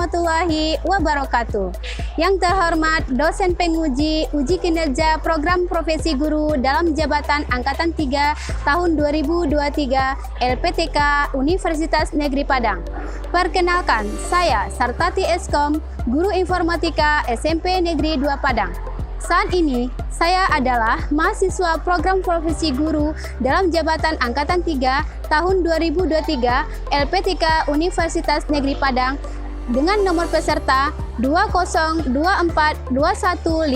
warahmatullahi wabarakatuh. Yang terhormat dosen penguji uji kinerja program profesi guru dalam jabatan Angkatan 3 tahun 2023 LPTK Universitas Negeri Padang. Perkenalkan, saya Sartati Eskom, Guru Informatika SMP Negeri 2 Padang. Saat ini, saya adalah mahasiswa program profesi guru dalam jabatan Angkatan 3 tahun 2023 LPTK Universitas Negeri Padang dengan nomor peserta 2024215574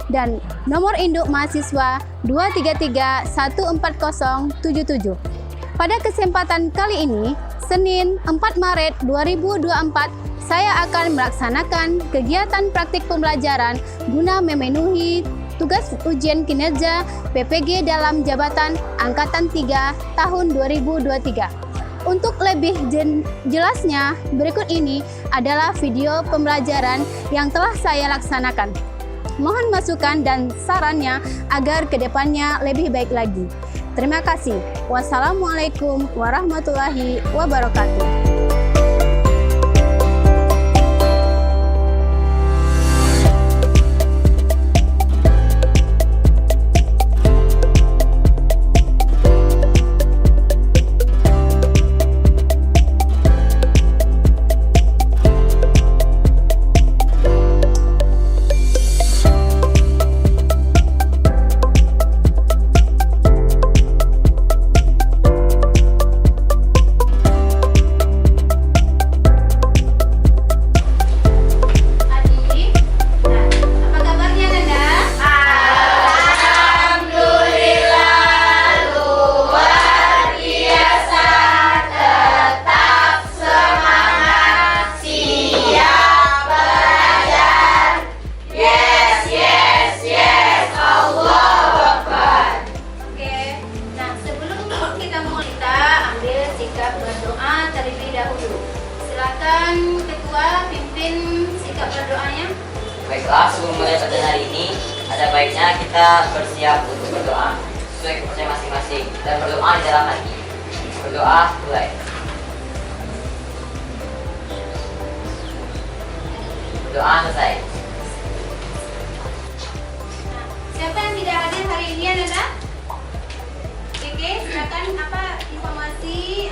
dan nomor induk mahasiswa 233140077. Pada kesempatan kali ini, Senin 4 Maret 2024, saya akan melaksanakan kegiatan praktik pembelajaran guna memenuhi tugas ujian kinerja PPG dalam jabatan Angkatan 3 tahun 2023. Untuk lebih jelasnya, berikut ini adalah video pembelajaran yang telah saya laksanakan. Mohon masukan dan sarannya agar kedepannya lebih baik lagi. Terima kasih. Wassalamualaikum warahmatullahi wabarakatuh. Silakan Ketua pimpin sikap berdoanya. Baiklah, sebelum mulai pada hari ini, ada baiknya kita bersiap untuk berdoa sesuai kepercayaan masing-masing dan berdoa di dalam hati. Berdoa mulai. Berdoa selesai. Siapa yang tidak hadir hari ini, Nanda? Oke, silakan apa informasi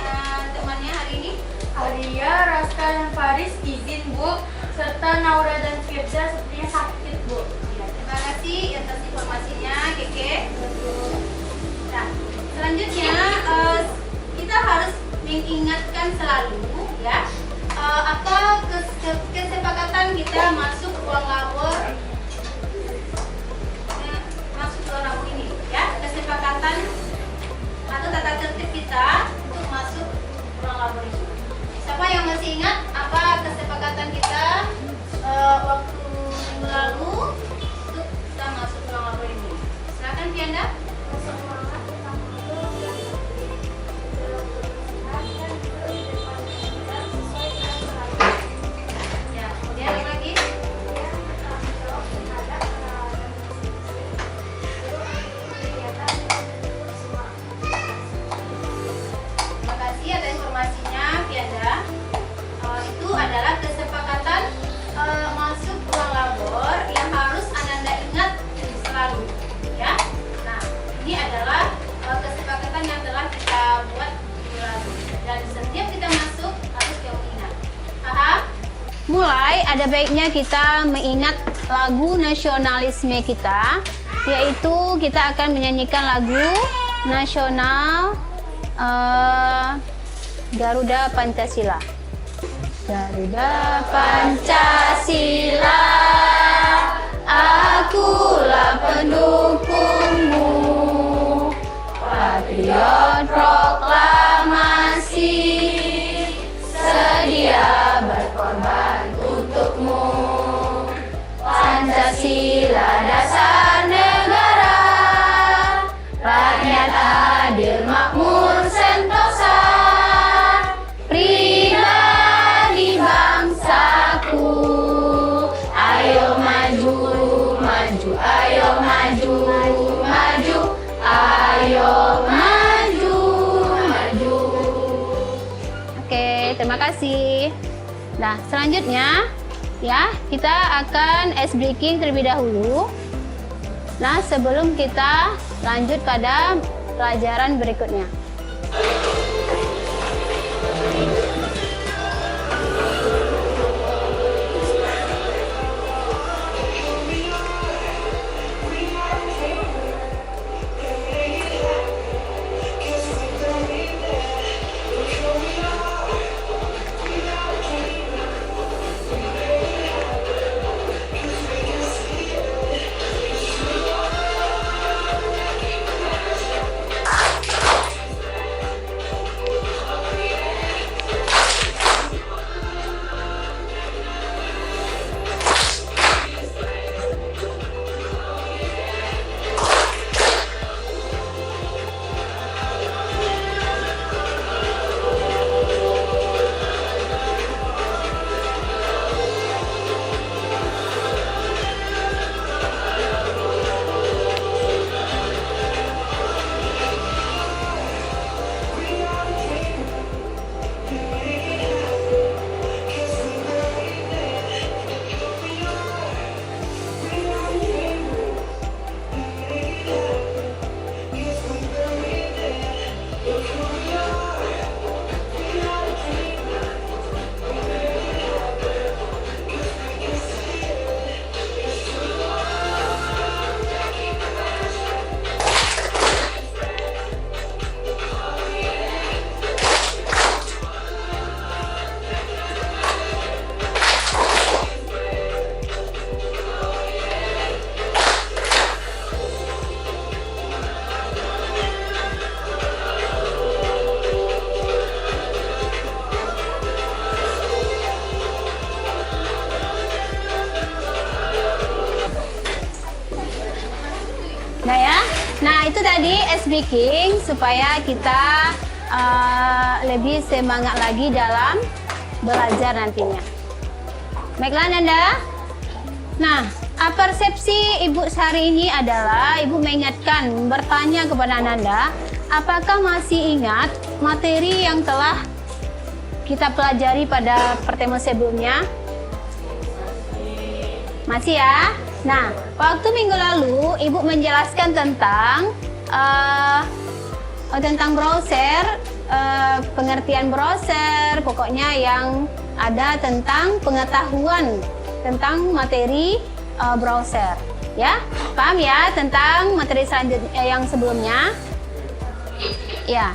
temannya hari ini? Arya, Raska, dan Faris izin, Bu, serta Naura dan Firza sepertinya sakit, Bu. Ya, terima kasih atas informasinya, Keke. Nah, selanjutnya kita harus mengingatkan selalu ya apa kesepakatan kita masuk ruang labor ini ya, kesepakatan atau tata tertib kita untuk masuk ruang labor ini. Siapa yang masih ingat apa kesepakatan kita waktu minggu lalu untuk kita masuk ruang labor ini? Silakan Fianda. Ya, kemudian apa lagi? Terima kasih atas informasinya, Fianda. Itu adalah kesepakatan masuk ruang labor yang harus Ananda ingat selalu, ya. Nah, ini adalah kesepakatan yang telah kita buat minggu lalu dan setiap kita masuk harus kamu ingat. Paham? Mulai ada baiknya kita mengingat lagu nasionalisme kita, yaitu kita akan menyanyikan lagu nasional Garuda Pancasila. Garuda Pancasila, akulah pendukungmu, patriot proklamasi, sedia berkorban untukmu. Pancasila dasar negara, rakyat adil makmur sentosa, pribadi bangsaku. Ayo maju, maju, ayo maju, maju, ayo maju, maju. Nah, selanjutnya ya, kita akan ice breaking terlebih dahulu. Nah, sebelum kita lanjut pada pelajaran berikutnya. Nah ya, nah itu tadi ice breaking supaya kita lebih semangat lagi dalam belajar nantinya. Baiklah Nanda. Nah, persepsi Ibu hari ini adalah Ibu mengingatkan, bertanya kepada Nanda, apakah masih ingat materi yang telah kita pelajari pada pertemuan sebelumnya? Masih ya? Nah, waktu minggu lalu Ibu menjelaskan tentang browser, pengertian browser, pokoknya yang ada tentang pengetahuan tentang materi browser. Ya, paham ya tentang materi selanjutnya yang sebelumnya? Ya.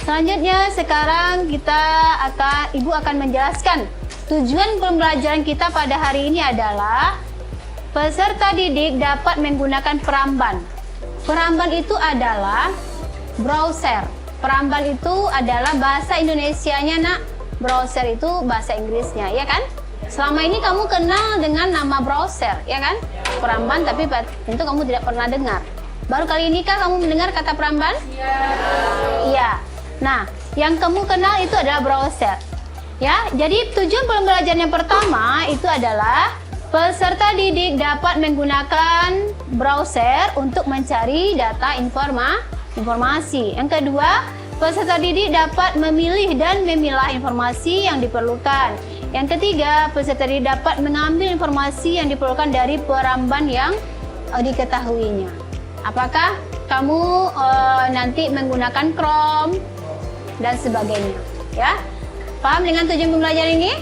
Selanjutnya sekarang Ibu akan menjelaskan tujuan pembelajaran kita pada hari ini adalah peserta didik dapat menggunakan peramban. Peramban itu adalah browser. Peramban itu adalah bahasa Indonesianya, Nak. Browser itu bahasa Inggrisnya, ya kan? Selama ini kamu kenal dengan nama browser, ya kan? Peramban, tapi tentu kamu tidak pernah dengar. Baru kali ini kah kamu mendengar kata peramban? Iya. Iya. Nah, yang kamu kenal itu adalah browser. Ya, jadi tujuan pembelajaran yang pertama itu adalah peserta didik dapat menggunakan browser untuk mencari data informasi. Yang kedua, peserta didik dapat memilih dan memilah informasi yang diperlukan. Yang ketiga, peserta didik dapat mengambil informasi yang diperlukan dari peramban yang diketahuinya. Apakah kamu nanti menggunakan Chrome dan sebagainya? Ya, paham dengan tujuan pembelajaran ini?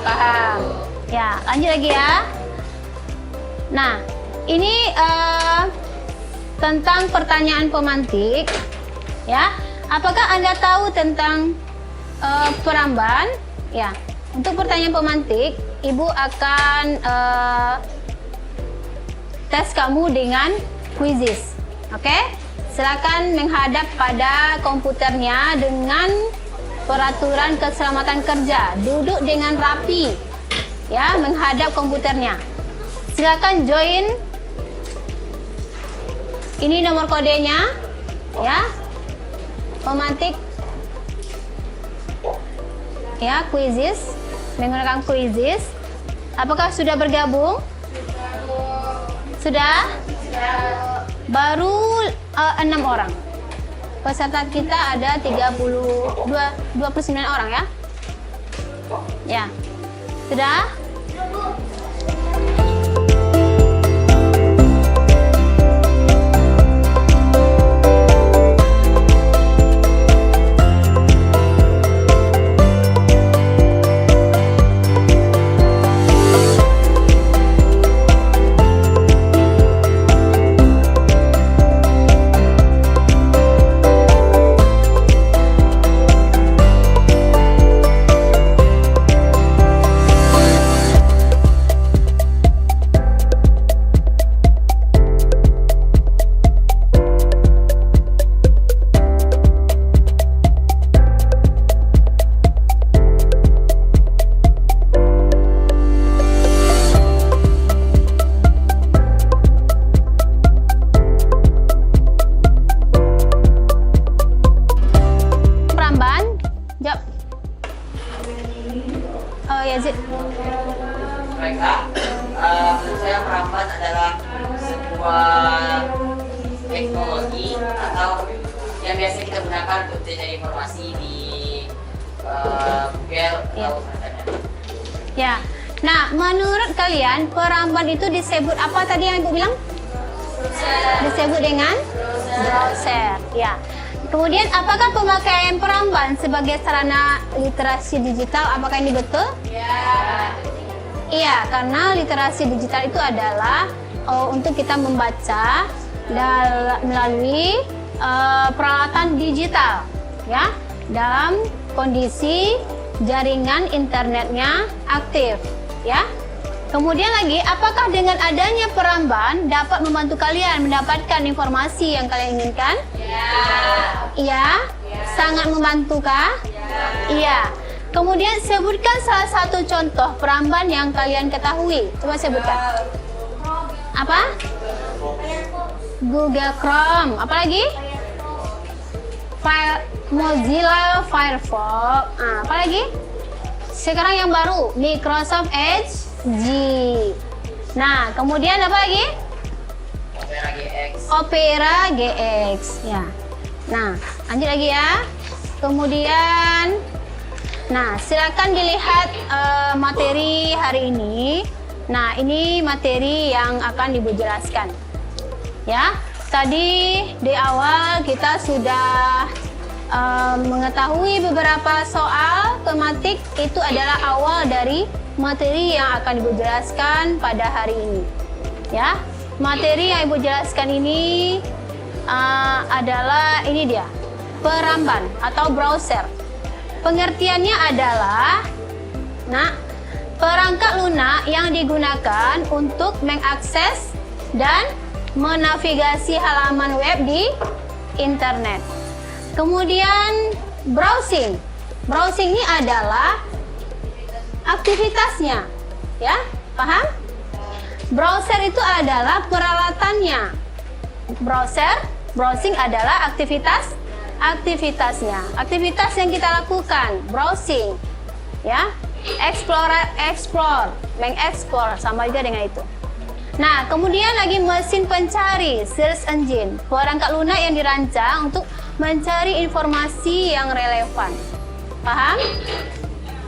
Paham. Ya, lanjut lagi ya. Nah, ini tentang pertanyaan pemantik. Ya, apakah Anda tahu tentang peramban? Ya, untuk pertanyaan pemantik, Ibu akan tes kamu dengan quizzes. Oke? Silakan menghadap pada komputernya dengan peraturan keselamatan kerja. Duduk dengan rapi. Ya, menghadap komputernya. Silakan join. Ini nomor kodenya, ya. Pemantik, ya, quizzes, menggunakan quizzes. Apakah sudah bergabung? Sudah? Baru 6 orang. Peserta kita ada 29 orang ya. Ya. Sudah? Yazid. Baik, menurut saya peramban adalah sebuah teknologi atau yang biasa kita gunakan untuk mencari informasi di Google atau internet. Ya. Nah, menurut kalian peramban itu disebut apa tadi yang Ibu bilang? Disebut dengan browser. Ya. Kemudian, apakah pemakaian peramban sebagai sarana literasi digital? Apakah ini betul? Ya. Iya, karena literasi digital itu adalah untuk kita membaca melalui peralatan digital, ya, dalam kondisi jaringan internetnya aktif, ya. Kemudian lagi, apakah dengan adanya peramban dapat membantu kalian mendapatkan informasi yang kalian inginkan? Ya. Iya. Sangat membantu kah? Iya. Kemudian sebutkan salah satu contoh peramban yang kalian ketahui. Coba sebutkan. Apa? Google Chrome. Apa lagi? Mozilla Firefox. Apa lagi? Sekarang yang baru, Microsoft Edge. Nah, kemudian apa lagi? Opera GX. Opera GX. Ya. Nah, lanjut lagi ya. Kemudian, nah, silakan dilihat materi hari ini. Nah, ini materi yang akan Ibu jelaskan. Ya, tadi di awal kita sudah mengetahui beberapa soal tematik. Itu adalah awal dari materi yang akan Ibu jelaskan pada hari ini. Ya, materi yang Ibu jelaskan ini adalah ini dia, peramban atau browser. Pengertiannya adalah, nah, perangkat lunak yang digunakan untuk mengakses dan menavigasi halaman web di internet. Kemudian browsing. Browsing ini adalah aktivitasnya, ya, paham? Browser itu adalah peralatannya. Browsing adalah aktivitasnya. Aktivitas yang kita lakukan, browsing, ya, explore, mengeksplor, sama juga dengan itu. Nah, kemudian lagi mesin pencari, search engine, perangkat lunak yang dirancang untuk mencari informasi yang relevan. Paham?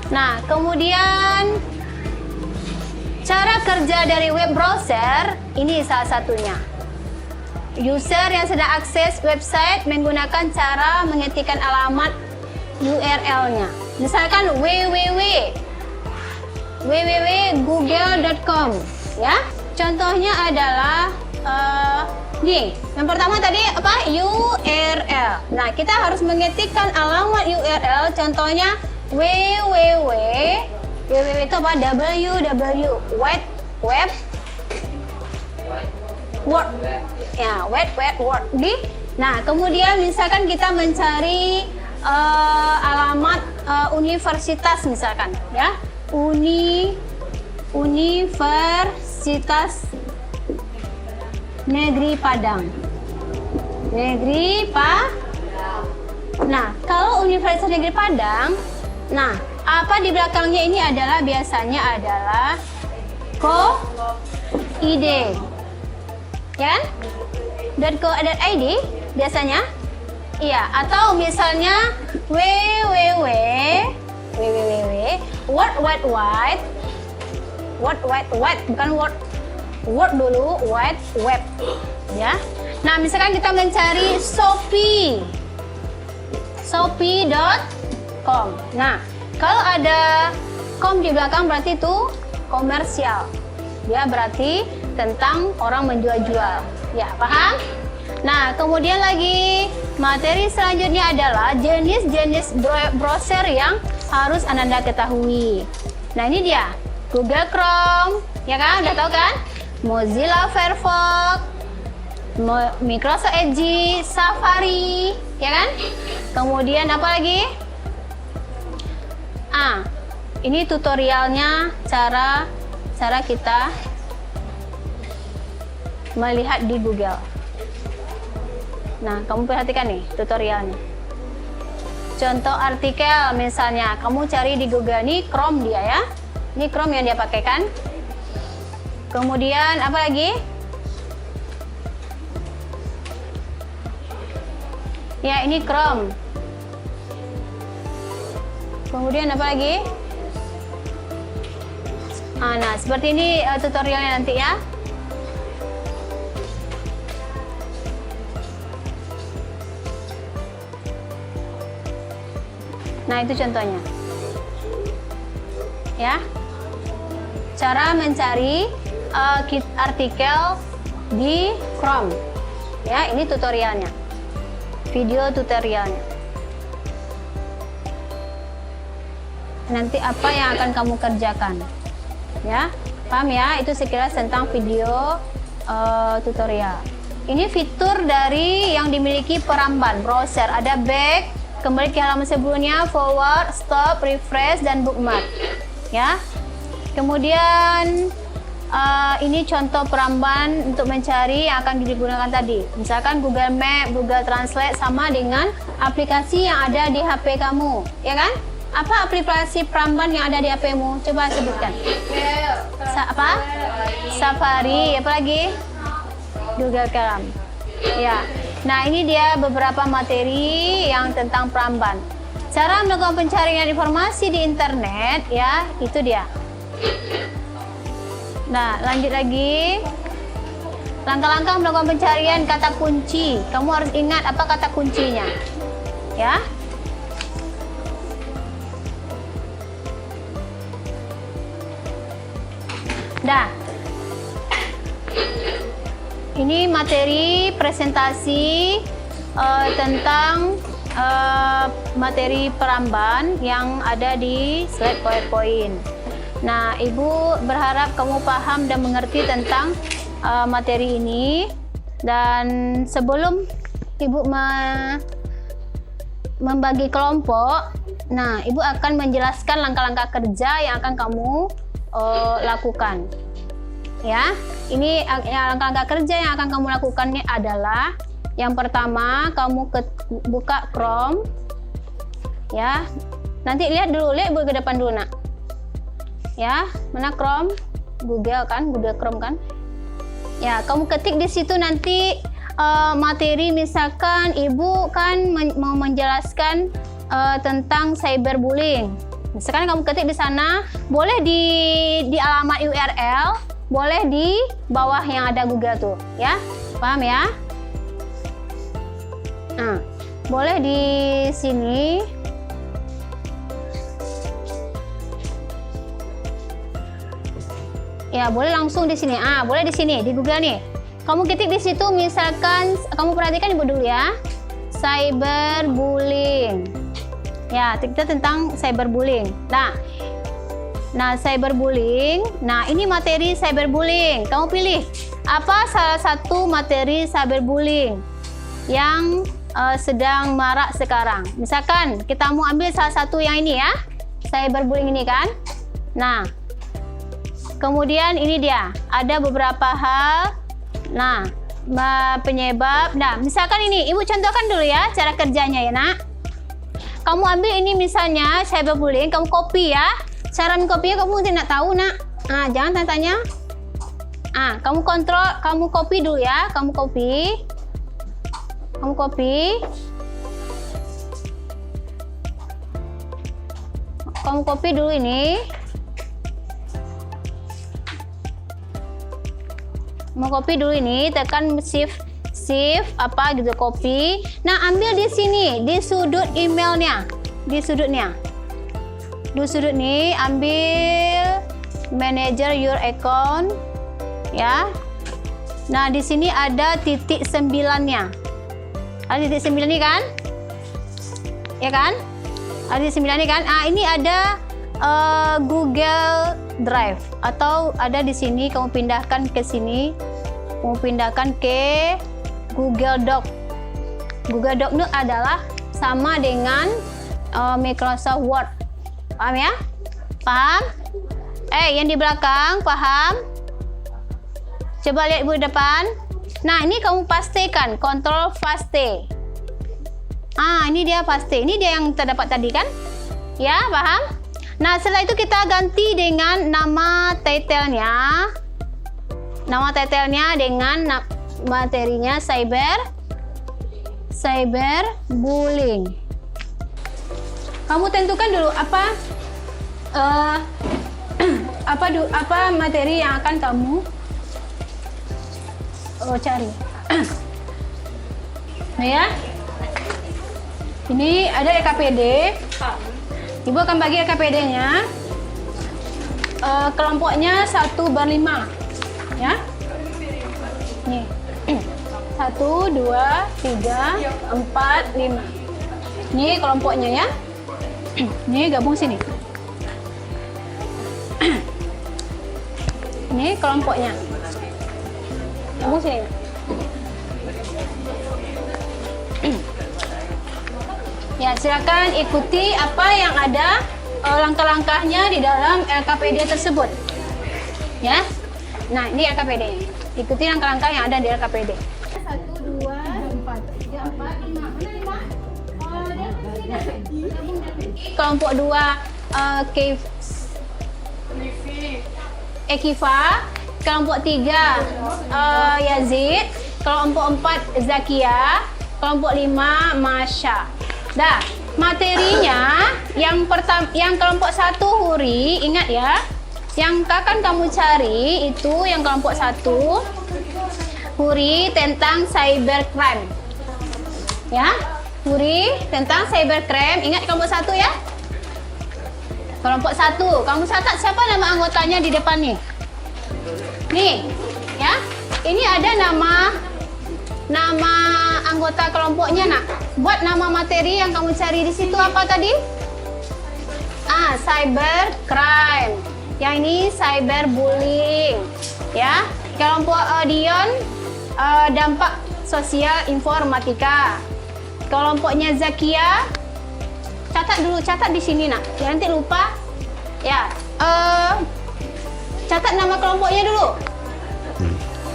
Nah, kemudian cara kerja dari web browser ini salah satunya. User yang sedang akses website menggunakan cara mengetikkan alamat URL-nya. Misalkan www.google.com, ya. Contohnya adalah nih, yang pertama tadi apa? URL. Nah, kita harus mengetikkan alamat URL, contohnya www itu apa? Word. Ya, word. Nah, kemudian misalkan kita mencari alamat universitas misalkan, ya. Universitas Negeri Padang. Nah, kalau Universitas Negeri Padang, nah, apa di belakangnya ini adalah biasanya adalah .id, ya kan? .co.id biasanya, iya. Atau misalnya www World Wide Web. World Wide Web, bukan word dulu, Wide Web. Ya. Nah, misalkan kita mencari Shopee. Shopee.com. Nah, kalau ada com di belakang berarti itu komersial. Ya, berarti tentang orang menjual-jual. Ya, paham? Nah, kemudian lagi materi selanjutnya adalah jenis-jenis browser yang harus Ananda ketahui. Nah, ini dia. Google Chrome, ya kan? Udah tahu kan? Mozilla Firefox, Microsoft Edge, Safari, ya kan? Kemudian apa lagi? Ini tutorialnya cara kita melihat di Google. Nah, kamu perhatikan nih tutorialnya. Contoh artikel misalnya, kamu cari di Google, ini Chrome dia ya. Ini Chrome yang dia pakai kan. Kemudian apa lagi? Ya, ini Chrome. Kemudian apa lagi? Nah, seperti ini tutorialnya nanti ya. Nah, itu contohnya. Ya. Cara mencari artikel di Chrome. Ya, ini tutorialnya. Video tutorialnya. Nanti apa yang akan kamu kerjakan? Ya, paham ya? Itu sekilas tentang video tutorial. Ini fitur dari yang dimiliki Peramban browser. Ada back, kembali ke halaman sebelumnya, forward, stop, refresh, dan bookmark. Ya. Kemudian ini contoh Peramban untuk mencari yang akan digunakan tadi. Misalkan Google Map, Google Translate sama dengan aplikasi yang ada di HP kamu, ya kan? Apa aplikasi Peramban yang ada di HP-mu? Coba sebutkan. Apa? Safari, apa lagi? Google Chrome. Ya. Nah, ini dia beberapa materi yang tentang Peramban. Cara melakukan pencarian informasi di internet, ya, itu dia. Nah, lanjut lagi. Langkah-langkah melakukan pencarian kata kunci. Kamu harus ingat apa kata kuncinya. Ya. Dah. Ini materi presentasi tentang materi Peramban yang ada di slide PowerPoint. Nah, Ibu berharap kamu paham dan mengerti tentang materi ini. Dan sebelum Ibu membagi kelompok, nah, Ibu akan menjelaskan langkah-langkah kerja yang akan kamu lakukan. Ya, ini langkah-langkah kerja yang akan kamu lakukan ini adalah yang pertama, kamu buka Chrome. Ya, nanti lihat Ibu ke depan dulu, nak. Ya, mana Chrome? Google kan, Google Chrome kan? Ya, kamu ketik di situ nanti materi, misalkan Ibu kan mau menjelaskan tentang cyberbullying. Misalkan kamu ketik di sana, boleh di alamat URL, boleh di bawah yang ada Google tuh, ya. Paham ya? Nah, boleh di sini. Ya, boleh langsung di sini. Boleh di sini di Google nih. Kamu ketik di situ, misalkan kamu perhatikan Ibu dulu ya. Cyberbullying. Ya, kita tentang cyberbullying. Nah, cyberbullying. Nah, ini materi cyberbullying. Kamu pilih apa salah satu materi cyberbullying yang sedang marak sekarang. Misalkan kita mau ambil salah satu yang ini ya. Cyberbullying ini kan. Nah, kemudian ini dia, ada beberapa hal. Nah, penyebab. Nah, misalkan ini, Ibu contohkan dulu ya cara kerjanya ya, nak. Kamu ambil ini misalnya cyberbullying, kamu copy ya. Cara mengcopy kamu tidak tahu, nak. Jangan tanya. Kamu kontrol, kamu copy dulu ya, kamu copy. Kamu copy. Kamu copy dulu ini. Mau copy dulu ini, tekan shift apa gitu, copy. Nah, ambil di sini, di sudut emailnya, di sudutnya. Di sudut nih, ambil manager your account, ya. Nah, di sini ada titik 9-nya. Ada titik 9 nih kan? Ya kan? Ada titik 9 nih kan? Ah, ini ada Google Drive, atau ada di sini, kamu pindahkan ke sini. Kamu pindahkan ke Google Doc. Google Doc itu adalah sama dengan Microsoft Word. Paham ya? Paham? Yang di belakang, paham? Coba lihat ibu di depan. Nah, ini kamu pastikan, Control paste. Ini dia paste. Ini dia yang terdapat tadi kan? Ya, paham? Nah, setelah itu kita ganti dengan nama title-nya. Nama title-nya dengan materinya cyberbullying. Kamu tentukan dulu apa materi yang akan kamu cari. Nah ya, ini ada LKPD. Ibu akan bagi LKPD-nya. Kelompoknya 1/5. Ya. Nih. 1, 2, 3, 4, 5. Ini kelompoknya ya. Ini gabung sini. Ini kelompoknya. Gabung sini. Ya, silakan ikuti apa yang ada langkah-langkahnya di dalam LKPD tersebut. Ya. Nah, ini LKPD-nya. Ikuti langkah-langkah yang ada di LKPD. 1, 2, 4, 3, 4, 5. Mana 5? Kelompok 2 Ekiva. Kelompok 3 Yazid. Kelompok 4 Zakia. Kelompok 5 Masya. Dah, materinya yang kelompok 1 Huri, ingat ya. Yang akan kamu cari itu yang kelompok 1 Huri tentang cybercrime. Ya, Huri tentang cybercrime. Ingat kelompok 1 ya. Kelompok 1, kamu catat siapa nama anggotanya di depan nih. Nih, ya. Ini ada nama anggota kelompoknya, nak. Buat nama materi yang kamu cari di situ apa tadi? Cybercrime. Yang ini cyberbullying. Ya. Kelompok Dion dampak sosial informatika. Kelompoknya Zakia, catat dulu, catat di sini nak. Jangan nanti lupa. Ya. Catat nama kelompoknya dulu.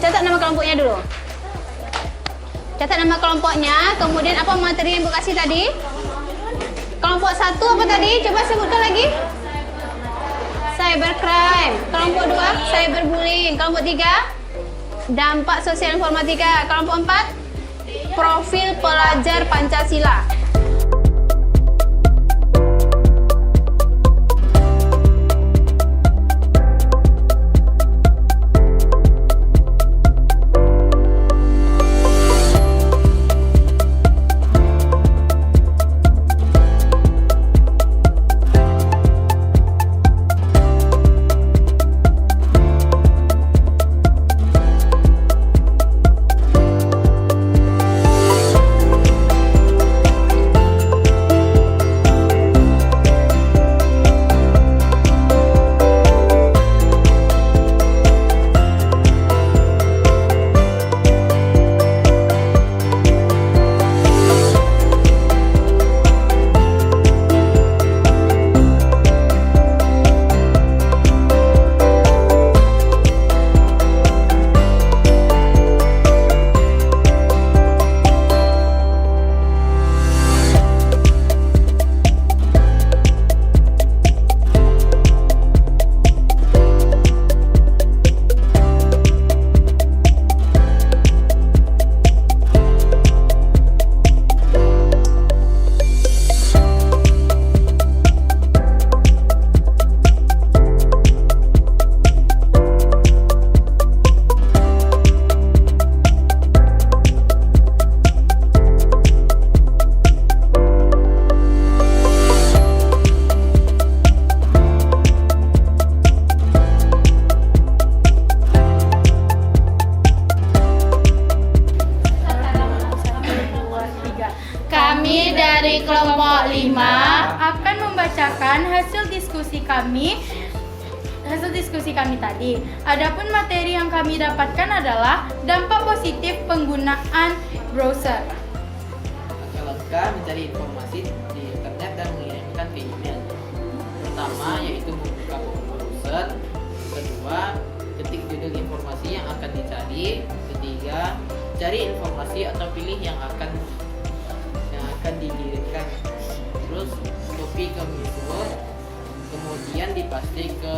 Catat nama kelompoknya dulu. Catat nama kelompoknya, kemudian apa materi yang Ibu kasih tadi? Kelompok 1 apa tadi? Coba sebutkan lagi. Cybercrime. Kelompok 2, cyberbullying. Kelompok 3, dampak sosial informatika. Kelompok 4, profil pelajar Pancasila. diskusi kami tadi. Adapun materi yang kami dapatkan adalah dampak positif penggunaan browser. Langkah-langkah mencari informasi di internet dan mengirimkan ke email. Pertama yaitu membuka browser. Kedua, ketik judul informasi yang akan dicari. Ketiga, cari informasi atau pilih yang akan dikirimkan. Terus copy ke Misword, kemudian dipaste ke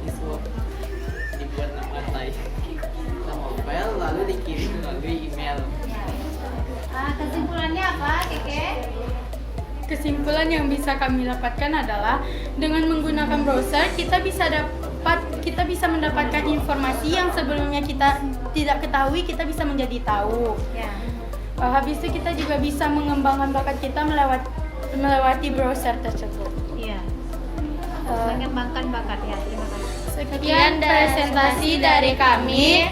Misword, dibuat nama file lalu dikirim melalui email. Kesimpulannya apa, Keke? Kesimpulan yang bisa kami dapatkan adalah dengan menggunakan browser kita bisa mendapatkan informasi yang sebelumnya kita tidak ketahui, kita bisa menjadi tahu. Ya. Habis itu kita juga bisa mengembangkan bakat kita melewati browser tersebut. Iya. Mengembangkan bakat ya. Terima kasih. Sekian presentasi dari kami.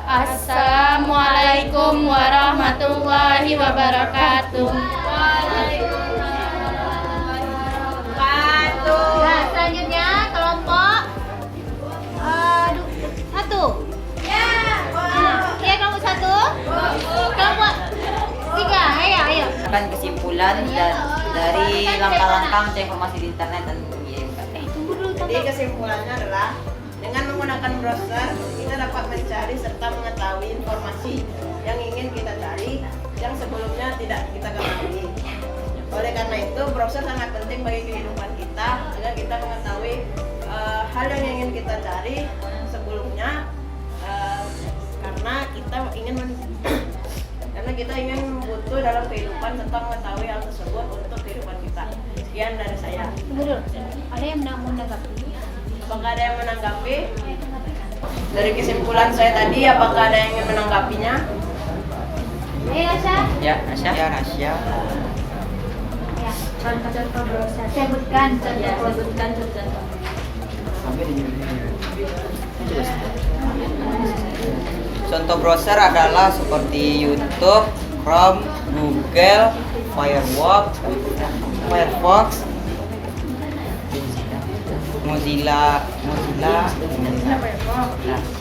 Assalamualaikum warahmatullahi wabarakatuh. Nah, selanjutnya kelompok satu. Ya, kelompok satu. Kelompok tiga. Ayo. Akan kesimpulan dari langkah-langkah mencari informasi di internet dan mengirimkan. Jadi kesimpulannya adalah dengan menggunakan browser kita dapat mencari serta mengetahui informasi yang ingin kita cari yang sebelumnya tidak kita ketahui. Oleh karena itu browser sangat penting bagi kehidupan kita agar kita mengetahui hal yang ingin kita cari sebelumnya karena kita ingin butuh dalam kehidupan serta mengetahui hal tersebut untuk kehidupan kita. Sekian dari saya. Tunggu dulu. Ada yang menanggapi? Apakah ada yang menanggapi? Dari kesimpulan saya tadi, apakah ada yang ingin menanggapinya? Asya? Ya, Asya. Ya, Rasya. Ya. Contoh browser. Sebutkan contoh. Contoh browser adalah seperti YouTube, Chrome, Google, Firefox, Mozilla,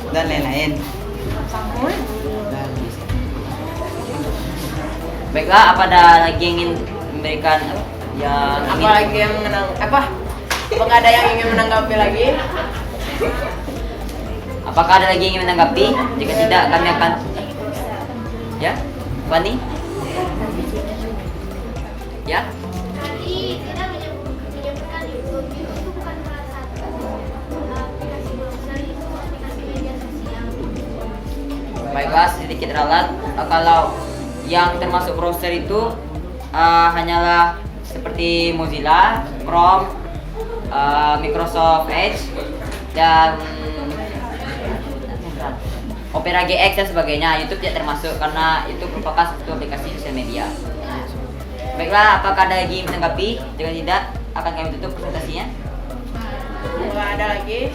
dan lain-lain. Baiklah, apa ada lagi yang ingin memberikan Apakah ada yang ingin menanggapi lagi? Apakah ada lagi yang ingin menanggapi? Jika tidak, kami akan ya, Fani? Ya? Tadi kita menyebutkan YouTube itu bukan salah satu aplikasi browser, itu aplikasi media sosial. Baiklah, sedikit ralat. Kalau yang termasuk browser itu hanyalah seperti Mozilla, Chrome, Microsoft Edge, dan Opera GX dan sebagainya. YouTube tidak termasuk karena itu merupakan satu aplikasi sosial media. Baiklah, apakah ada lagi yang menanggapi? Jika tidak, akan kami tutup presentasinya. Apakah ada lagi?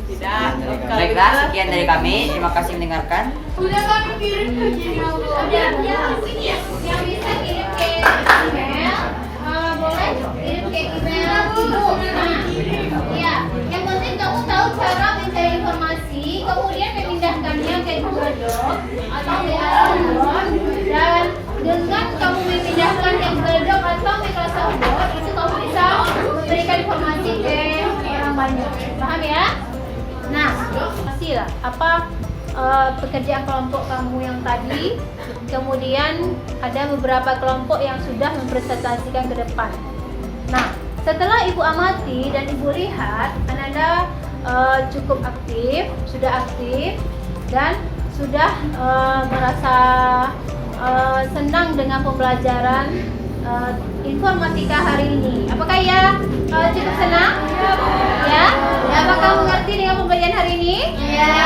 Tidak. Baiklah, sekian dari kami. Terima kasih mendengarkan. Udah kami kirim ke Gmail. Yang bisa kirim ke email, boleh kirim ke email ibu. Ya, yang penting kamu tahu cara mencari informasi, kemudian memindahkannya ke Google Doc atau Doc, dan dengan kamu memindahkan ke Google Doc atau Microsoft Doc, itu kamu bisa memberikan informasi ke orang banyak. Paham ya? Nah, Pastilah apa pekerjaan kelompok kamu yang tadi, kemudian ada beberapa kelompok yang sudah mempresentasikan ke depan. Nah, setelah Ibu amati dan Ibu lihat, Anda cukup aktif, dan sudah merasa senang dengan pembelajaran informatika hari ini. Apakah ya cukup senang? Ya? Apakah mengerti dengan pembelajaran hari ini? Ya.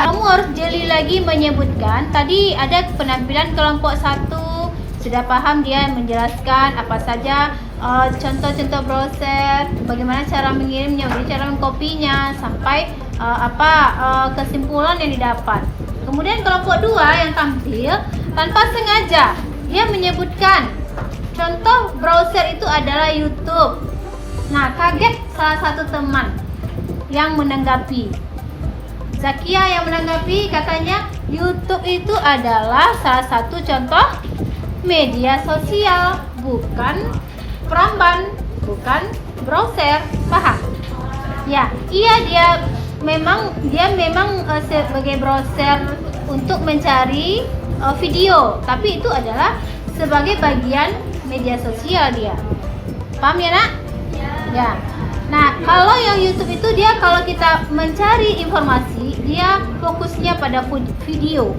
Kamu harus jeli lagi menyebutkan. Tadi ada penampilan kelompok 1. Sudah paham dia menjelaskan apa saja contoh-contoh browser, bagaimana cara mengirimnya, bagaimana cara mengkopinya, sampai kesimpulan yang didapat. Kemudian kelompok 2 yang tampil tanpa sengaja dia menyebutkan contoh browser itu adalah YouTube. Nah, kaget salah satu teman yang menanggapi. Zakia yang menanggapi katanya YouTube itu adalah salah satu contoh media sosial, bukan peramban, bukan browser. Paham? Ya, dia memang sebagai browser untuk mencari video, tapi itu adalah sebagai bagian media sosial dia. Paham ya, Nak? Ya. Nah, kalau yang YouTube itu dia kalau kita mencari informasi, dia fokusnya pada video.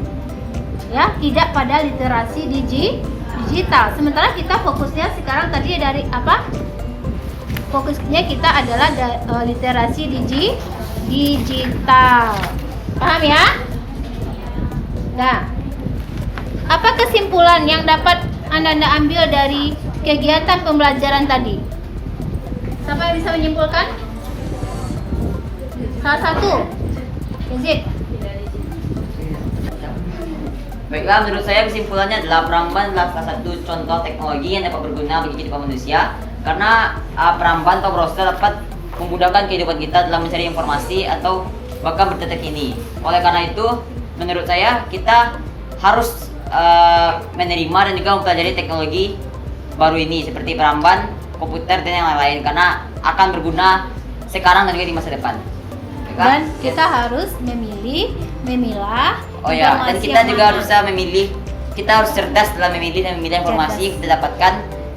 Ya, tidak pada literasi digital. Sementara kita fokusnya sekarang tadi dari apa? Fokusnya kita adalah literasi digital. Paham ya? Nah, apa kesimpulan yang dapat Anda ambil dari kegiatan pembelajaran tadi? Siapa yang bisa menyimpulkan? Salah satu. Yazid. Baiklah, menurut saya kesimpulannya adalah peramban adalah salah satu contoh teknologi yang dapat berguna bagi kehidupan manusia. Karena peramban atau browser dapat memudahkan kehidupan kita dalam mencari informasi atau bahkan berita terkini. Oleh karena itu, menurut saya kita harus menerima dan juga mempelajari teknologi baru ini seperti peramban, komputer dan yang lain-lain karena akan berguna sekarang dan juga di masa depan. Baiklah. Dan kita harus memilah. Oh ya, dan informasi kita yang juga mana. harus memilih. Kita harus cerdas dalam memilih informasi yang kita dapatkan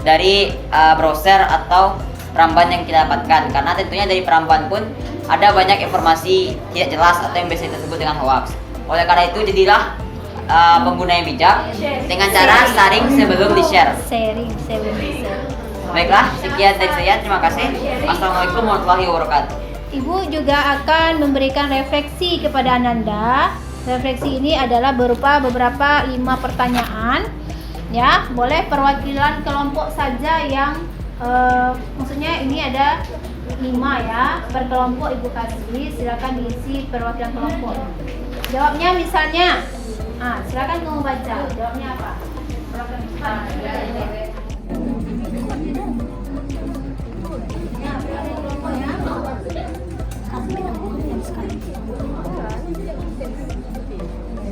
dari browser atau peramban yang kita dapatkan. Karena tentunya dari peramban pun ada banyak informasi tidak jelas atau yang biasa kita sebut dengan hoax. Oleh karena itu, jadilah pengguna yang bijak dengan cara sharing sebelum di-share. Sharing sebelum di-share. Baiklah, sekian dari saya. Terima kasih. Assalamualaikum warahmatullahi wabarakatuh. Ibu juga akan memberikan refleksi kepada Ananda. Refleksi ini adalah berupa beberapa 5 pertanyaan. Ya, boleh perwakilan kelompok saja yang maksudnya ini ada 5 ya, berkelompok Ibu kasih. Silakan diisi perwakilan kelompok. Jawabnya misalnya, silakan kamu baca. Jawabnya apa?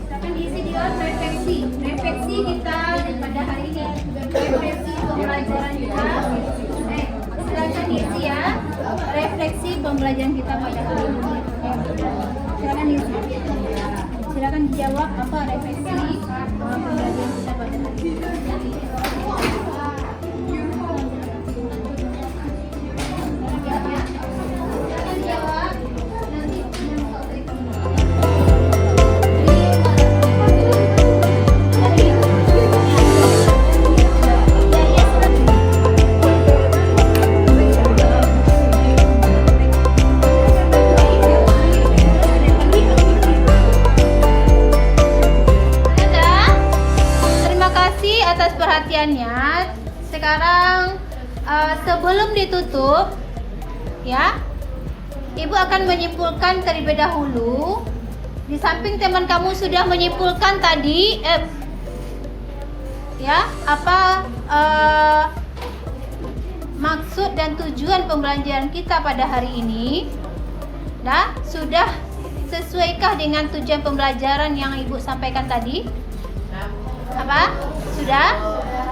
Silakan diisi di dalam refleksi. Refleksi kita pada hari ini. Refleksi pembelajaran kita. Silakan diisi ya. Refleksi pembelajaran kita pada hari ini. Silakan diisi. Silakan dijawab apa refleksi pembelajaran kita pada hari ini. Silakan jawab. Nanti atas perhatiannya. Sekarang sebelum ditutup ya, Ibu akan menyimpulkan terlebih dahulu. Di samping teman kamu sudah menyimpulkan tadi ya, apa maksud dan tujuan pembelajaran kita pada hari ini. Nah, sudah sesuaikah dengan tujuan pembelajaran yang Ibu sampaikan tadi? Apa? Sudah?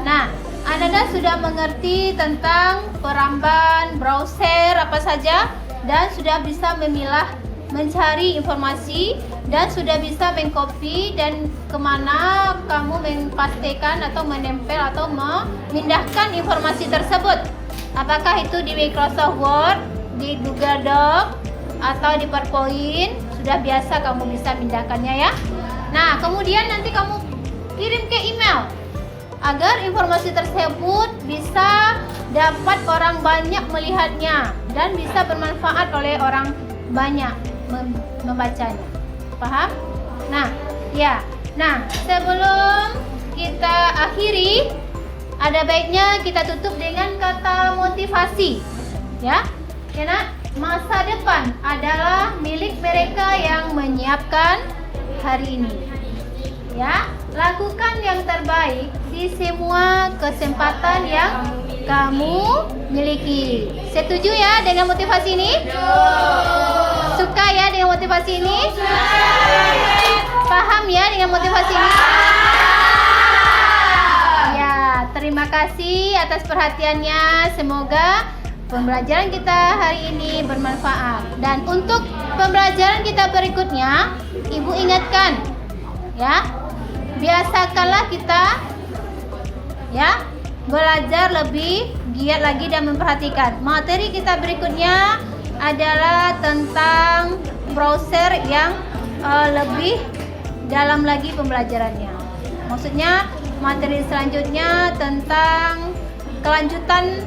Nah, Anda sudah mengerti tentang peramban, browser, apa saja, dan sudah bisa memilah, mencari informasi, dan sudah bisa mengcopy dan kemana kamu mempastikan atau menempel atau memindahkan informasi tersebut. Apakah itu di Microsoft Word, di Google Doc, atau di PowerPoint, sudah biasa kamu bisa pindahkannya ya. Nah, kemudian nanti kamu kirim ke email agar informasi tersebut bisa dapat orang banyak melihatnya dan bisa bermanfaat oleh orang banyak membacanya. Paham? Nah, ya. Nah, sebelum kita akhiri, ada baiknya kita tutup dengan kata motivasi. Ya. Karena masa depan adalah milik mereka yang menyiapkan hari ini. Ya, lakukan yang terbaik di semua kesempatan yang kamu miliki. Setuju ya dengan motivasi ini? Suka ya dengan motivasi ini? Paham ya dengan motivasi ini? Ya, terima kasih atas perhatiannya. Semoga pembelajaran kita hari ini bermanfaat. Dan untuk pembelajaran kita berikutnya, Ibu ingatkan ya, biasakanlah kita ya belajar lebih giat lagi dan memperhatikan. Materi kita berikutnya adalah tentang browser yang lebih dalam lagi pembelajarannya. Maksudnya materi selanjutnya tentang kelanjutan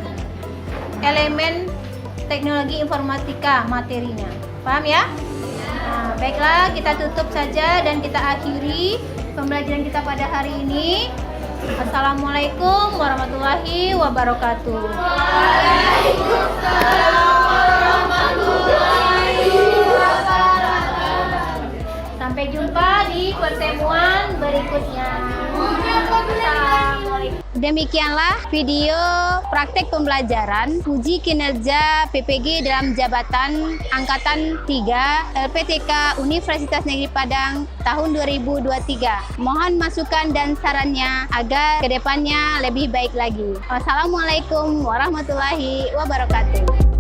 elemen teknologi informatika materinya. Paham ya? Nah, baiklah, kita tutup saja dan kita akhiri pembelajaran kita pada hari ini. Assalamualaikum warahmatullahi wabarakatuh. Sampai jumpa di pertemuan berikutnya. Assalamualaikum. Demikianlah video praktek pembelajaran uji kinerja PPG dalam jabatan Angkatan 3 LPTK Universitas Negeri Padang tahun 2023. Mohon masukan dan sarannya agar kedepannya lebih baik lagi. Wassalamualaikum warahmatullahi wabarakatuh.